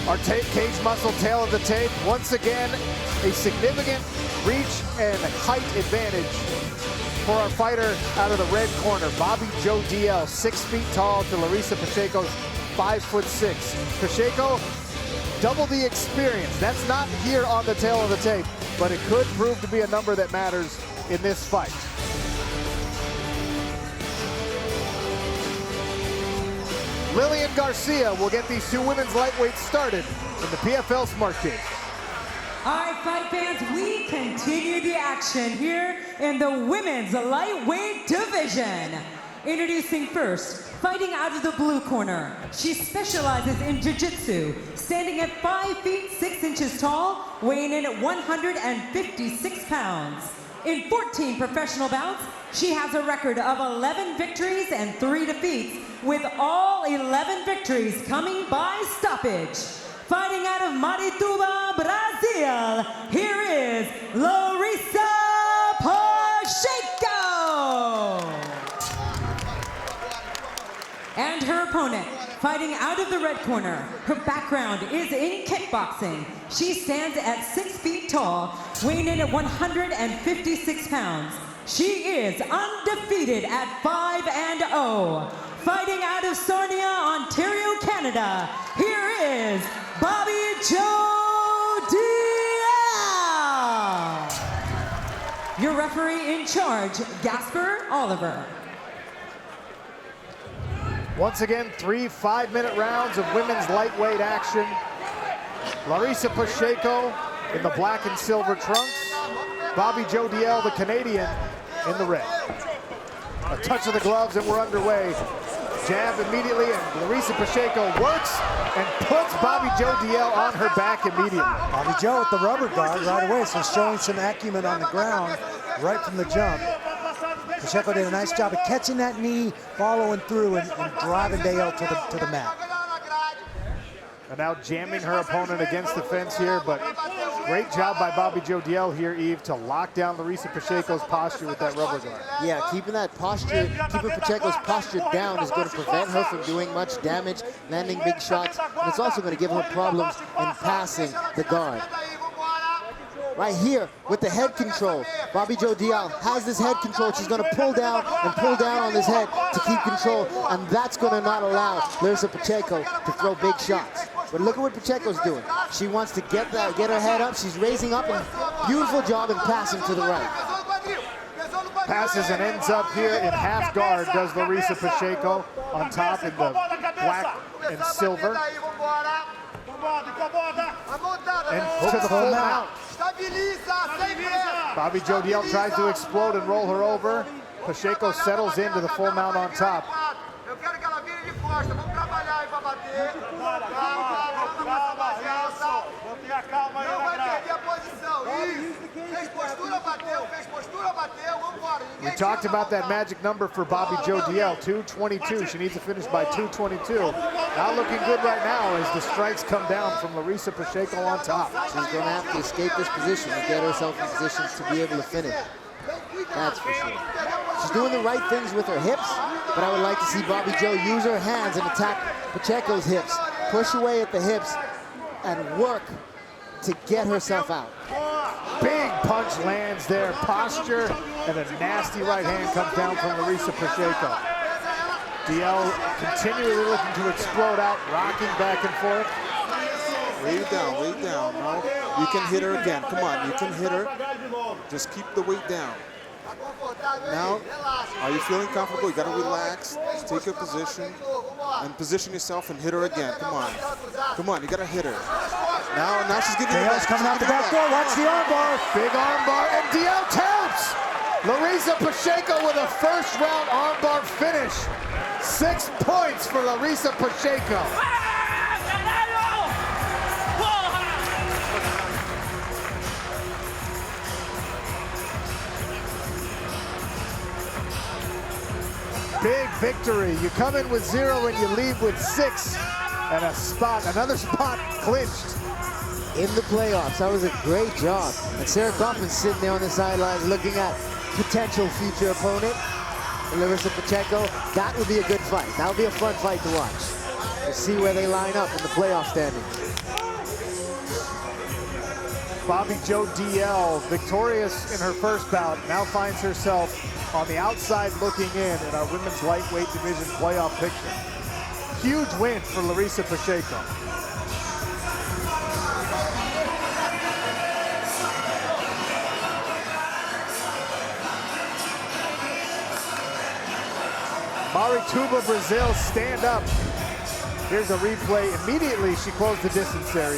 Our cage muscle tail of the tape. Once again, a significant reach and height advantage for our fighter out of the red corner. Bobbi-Jo Dalziel, 6 feet tall to Larissa Pacheco's 5'6". Pacheco, double the experience. That's not here on the tail of the tape, but it could prove to be a number that matters in this fight. Lillian Garcia will get these two women's lightweights started in the PFL Smart Cage. All right, fight fans, we continue the action here in the women's lightweight division. Introducing first, fighting out of the blue corner. She specializes in jiu-jitsu, standing at 5 feet 6 inches tall, weighing in at 156 pounds. In 14 professional bouts, she has a record of 11 victories and 3 defeats, with all 11 victories coming by stoppage. Fighting out of Marituba, Brazil, here is Larissa Pacheco! And her opponent, fighting out of the red corner. Her background is in kickboxing. She stands at 6 feet tall, weighing in at 156 pounds. She is undefeated at 5-0. Fighting out of Sarnia, Ontario, Canada, here is Bobbi-Jo Dalziel. Your referee in charge, Gasper Oliver. Once again, 3 5-minute rounds of women's lightweight action. Larissa Pacheco in the black and silver trunks. Bobbi-Jo Dalziel, the Canadian, in the red. A touch of the gloves and we're underway. Jab immediately, and Larissa Pacheco works and puts Bobbi-Jo Dalziel on her back immediately. Bobbi-Jo with the rubber guard right away, so showing some acumen on the ground right from the jump. Pacheco did a nice job of catching that knee, following through, and driving Dalziel to the mat. And now jamming her opponent against the fence here, but great job by Bobbi-Jo Dalziel here, Eve, to lock down Larissa Pacheco's posture with that rubber guard. Yeah, keeping that posture, keeping Pacheco's posture down is going to prevent her from doing much damage, landing big shots, and it's also going to give her problems in passing the guard. Right here with the head control, Bobbi-Jo Dalziel has this head control. She's going to pull down on this head to keep control, and that's going to not allow Larissa Pacheco to throw big shots. But look at what Pacheco's doing. She wants to get her head up. She's raising up, and beautiful job in passing to the right. Passes and ends up here in half guard, does Larissa Pacheco on top in the black and silver. And to the full mount. Bobbi-Jo Dalziel tries to explode and roll her over. Pacheco settles into the full mount on top. We talked about that magic number for Bobbi-Jo Dalziel, 222. She needs to finish by 222. Not looking good right now as the strikes come down from Larissa Pacheco on top. She's going to have to escape this position and get herself in position to be able to finish. That's for sure. She's doing the right things with her hips, but I would like to see Bobbi-Jo use her hands and attack Pacheco's hips, push away at the hips, and work to get herself out. Big punch lands there, posture, and a nasty right hand comes down from Larissa Pacheco. Dalziel continually looking to explode out, rocking back and forth. Way down, no. You can hit her again, come on, you can hit her. Just keep the weight down. Now, are you feeling comfortable? You gotta relax, take your position, and position yourself and hit her again, come on. Come on, you gotta hit her. Now she's getting Dalziel's coming out the back door, watch the armbar. Big armbar, and Dalziel taps! Larissa Pacheco with a first round armbar finish. 6 points for Larissa Pacheco. Big victory. You come in with 0 and you leave with 6. And another spot clinched. In the playoffs, that was a great job. And Sarah Kaufman's sitting there on the sidelines looking at potential future opponent, Larissa Pacheco. That would be a good fight. That would be a fun fight to watch. to see where they line up in the playoff standings. Bobbi-Jo Dalziel, victorious in her first bout, now finds herself on the outside looking in our women's lightweight division playoff picture. Huge win for Larissa Pacheco. Bobbi-Jo Brazil, stand up. Here's a replay. Immediately she closed the distance there.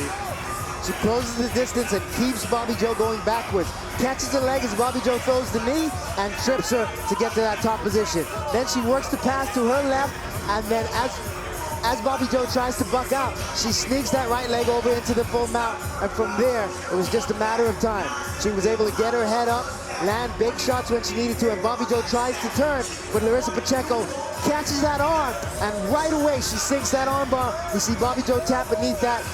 She closes the distance and keeps Bobbi-Jo going backwards. Catches the leg as Bobbi-Jo throws the knee and trips her to get to that top position. Then she works the pass to her left, and then as Bobbi-Jo tries to buck out, she sneaks that right leg over into the full mount, and from there, it was just a matter of time. She was able to get her head up, land big shots when she needed to, and Bobbi-Jo tries to turn, but Larissa Pacheco catches that arm, and right away she sinks that arm bar. You see Bobbi-Jo tap beneath that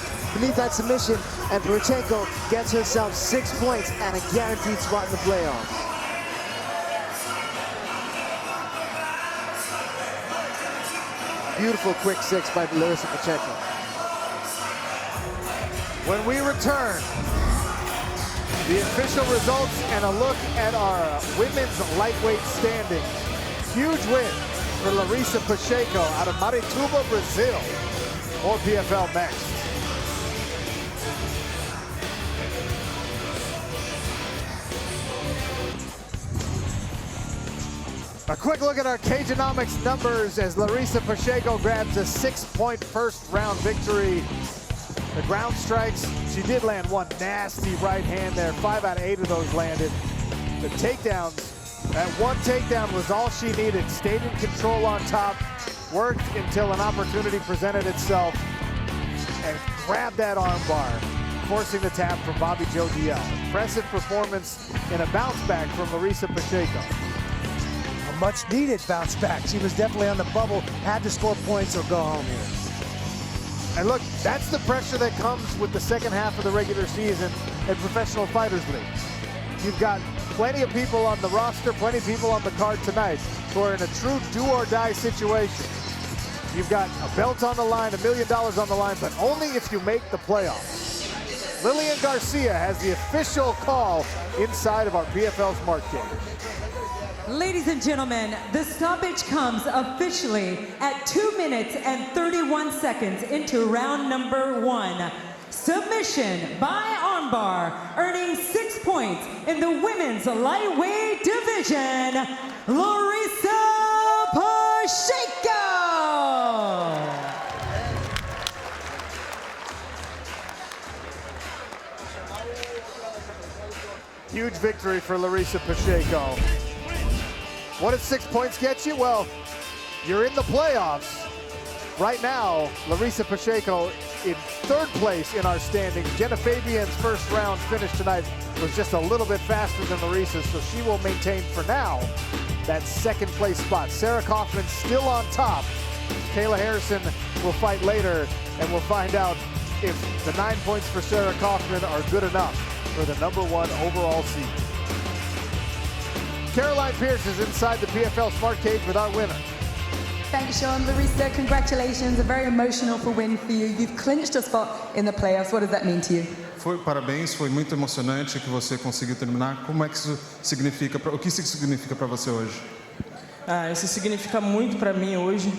submission, and Pacheco gets herself 6 points and a guaranteed spot in the playoffs. Beautiful quick six by Larissa Pacheco. When we return, the official results and a look at our women's lightweight standings. Huge win for Larissa Pacheco out of Marituba, Brazil. More PFL next. A quick look at our Cageonomics numbers as Larissa Pacheco grabs a 6-point first round victory. The ground strikes, she did land one nasty right hand there. 5 out of 8 of those landed. The takedowns, that one takedown was all she needed. Stayed in control on top, worked until an opportunity presented itself, and grabbed that arm bar, forcing the tap from Bobbi-Jo Dalziel. Impressive performance in a bounce back from Larissa Pacheco. A much needed bounce back. She was definitely on the bubble, had to score points or go home here. And look, that's the pressure that comes with the second half of the regular season in Professional Fighters League. You've got plenty of people on the roster, plenty of people on the card tonight who are in a true do-or-die situation. You've got a belt on the line, $1 million on the line, but only if you make the playoffs. Lillian Garcia has the official call inside of our PFL Smart Cage. Ladies and gentlemen, the stoppage comes officially at 2 minutes and 31 seconds into round number 1. Submission by armbar, earning 6 points in the women's lightweight division, Larissa Pacheco. Huge victory for Larissa Pacheco. What did 6 points get you? Well, you're in the playoffs. Right now, Larissa Pacheco in 3rd place in our standings. Jenna Fabian's first round finish tonight was just a little bit faster than Larissa's, so she will maintain for now that 2nd place spot. Sarah Kaufman still on top. Kayla Harrison will fight later, and we'll find out if the 9 points for Sarah Kaufman are good enough for the #1 overall seed. Caroline Pierce is inside the PFL Smart Cage with our winner. Thanks, Sean. Larissa, congratulations. A very emotional win for you. You've clinched a spot in the playoffs. What does that mean to you? Parabéns, foi muito emocionante que você conseguiu terminar. Como é que isso significa, o que isso significa para você hoje? Isso significa muito para mim hoje,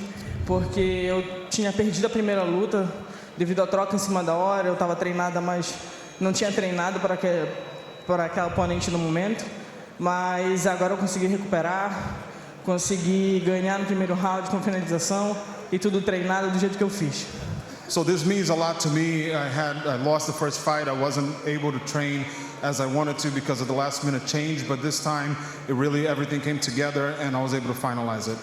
porque eu tinha perdido a primeira luta devido à troca em cima da hora. Eu estava treinada, mas não tinha treinado para aquela oponente no momento. Mas agora eu consegui recuperar, consegui ganhar no primeiro round com finalização e tudo treinado do jeito que eu fiz. So this means a lot to me. I lost the first fight. I wasn't able to train as I wanted to because of the last minute change, but this time everything came together and I was able to finalize it.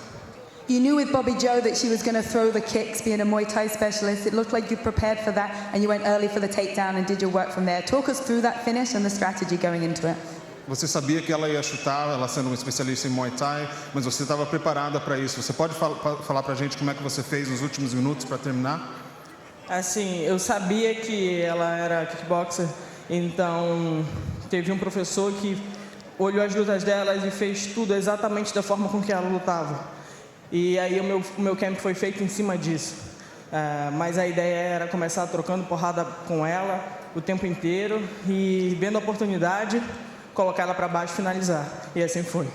You knew with Bobbi-Jo that she was going to throw the kicks, being a Muay Thai specialist. It looked like you prepared for that and you went early for the takedown and did your work from there. Talk us through that finish and the strategy going into it. Você sabia que ela ia chutar, ela sendo uma especialista em Muay Thai, mas você estava preparada para isso. Você pode falar para a gente como é que você fez nos últimos minutos para terminar? Assim, eu sabia que ela era kickboxer, então teve um professor que olhou as lutas delas e fez tudo exatamente da forma com que ela lutava. E aí o meu camp foi feito em cima disso. Mas a ideia era começar trocando porrada com ela o tempo inteiro e, vendo a oportunidade, colocar ela para baixo e finalizar. E assim foi.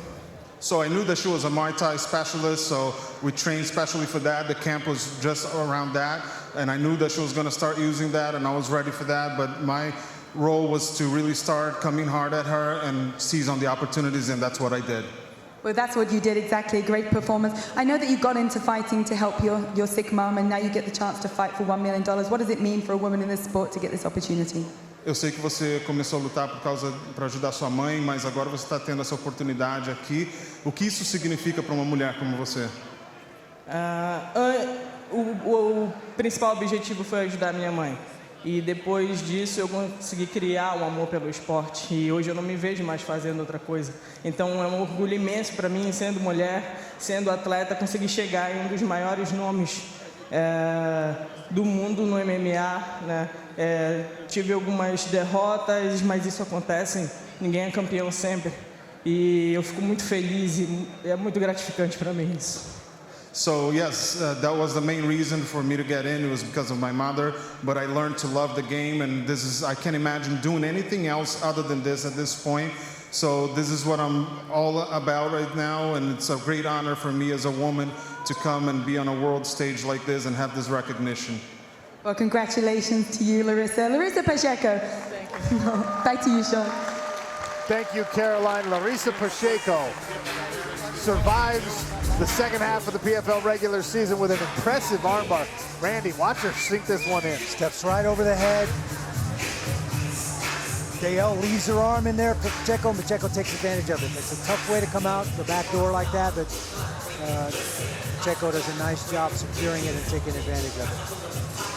So I knew that she was a Muay Thai specialist, so we trained specially for that. The camp was just around that, and I knew that she was going to start using that, and I was ready for that. But my role was to really start coming hard at her and seize on the opportunities, and that's what I did. Well, that's what you did exactly. Great performance. I know that you got into fighting to help your sick mom, and now you get the chance to fight for $1 million. What does it mean for a woman in this sport to get this opportunity? Eu sei que você começou a lutar para ajudar sua mãe, mas agora você está tendo essa oportunidade aqui. O que isso significa para uma mulher como você? O principal objetivo foi ajudar minha mãe. E depois disso eu consegui criar um amor pelo esporte. E hoje eu não me vejo mais fazendo outra coisa. Então é um orgulho imenso para mim, sendo mulher, sendo atleta, conseguir chegar em um dos maiores nomes do mundo no MMA, né? Tive algumas derrotas, mas isso acontece, ninguém é campeão sempre. E eu fico muito feliz e é muito gratificante para mim isso. So yes, that was the main reason for me to get in. It was because of my mother, but I learned to love the game, and I can't imagine doing anything else other than this at this point. So this is what I'm all about right now, and it's a great honor for me as a woman to come and be on a world stage like this and have this recognition. Well, congratulations to you, Larissa. Larissa Pacheco. Thank you. Back to you, Sean. Thank you, Caroline. Larissa Pacheco survives the second half of the PFL regular season with an impressive armbar. Randy, watch her sink this one in. Steps right over the head. Dalziel leaves her arm in there for Pacheco, and Pacheco takes advantage of it. It's a tough way to come out the back door like that, but Pacheco does a nice job securing it and taking advantage of it.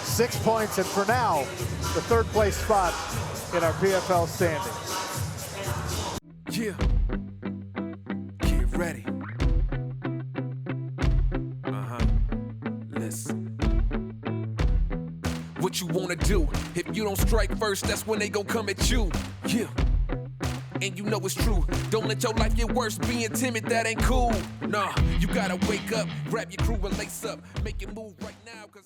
6 points, and for now, the third place spot in our PFL standings. Yeah. Get ready. Listen. What you wanna do? If you don't strike first, that's when they gon' come at you. Yeah. And you know it's true. Don't let your life get worse. Being timid, that ain't cool. Nah, you gotta wake up, grab your crew and lace up. Make it move right now, 'cause